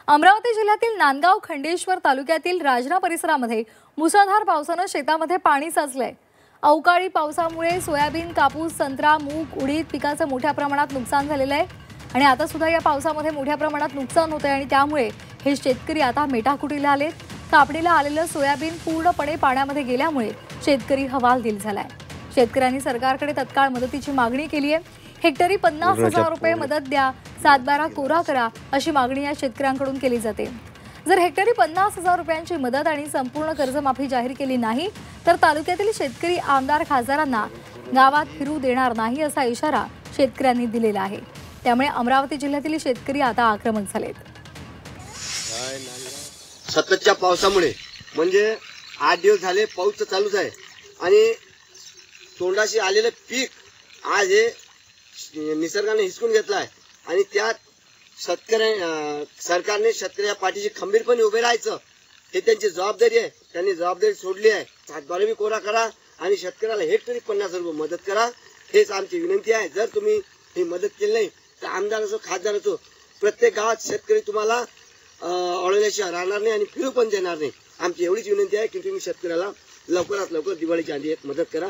अमरावती जिल्ह्यातील नांदगाव खंडेश्वर तालुक्यातील राजना परिसरामध्ये मुसळधार पावसाने शेतामध्ये पाणी साचलंय। अवकाळी पावसामुळे सोयाबीन, कापूस, संत्रा, मूग, उडीद पिकाचं मोठ्या प्रमाणात नुकसान झालेलं आहे आणि आता सुद्धा या पावसामध्ये मोठ्या प्रमाणात नुकसान होत आहे आणि त्यामुळे हे शेतकरी आता मेटाकुटीला आलेत। कापणीला आलेलं सोयाबीन पूर्णपणे पाण्यामध्ये गेल्यामुळे शेतकरी हवालदिल झालाय। शेतकऱ्यांनी सरकारकडे तत्काळ मदतीची मागणी केली आहे। हेक्टरी 50,000 रुपये मदत द्या, 7/12 कोरा करा अशी मागणी या शेतकऱ्यांकडून केली जाते। जर हेक्टरी 50,000 रुपयांची मदत आणि संपूर्ण कर्जमाफी जाहीर केली नाही तर तालुक्यातील शेतकरी आमदार खासदारांना गावात फिरू देणार नाही असा इशारा शेतकऱ्यांनी दिलेला आहे। त्यामुळे अमरावती जिल्ह्यातील शेतकरी आता आक्रमक झालेत। सततच्या पावसामुळे म्हणजे 8 दिवस झाले पाऊस चालूच आहे आणि तोंडाशी आलेलं पीक आज हे निसर्गाने हिसकून घेतला आहे आणि त्यात सरकारने शेतकऱ्या पाठीशी खंबीरपणे उभे राहायचं हे त्यांची जबाबदारी आहे। त्यांनी जबाबदारी सोडली आहे। 7/12 कोरा करा आणि शेतकऱ्याला हेक्टरी 50,000 रुपये मदत करा हेच आमची विनंती आहे। जर तुम्ही ही मदत केली नाही तर आमदार असो खासदार असो प्रत्येक गावात शेतकरी तुम्हाला अडवल्याशिवाय राहणार नाही आणि फिरू पण देणार नाही। आमची एवढीच विनंती आहे की तुम्ही शेतकऱ्याला लवकरात लवकर दिवाळीच्या आधी एक मदत करा।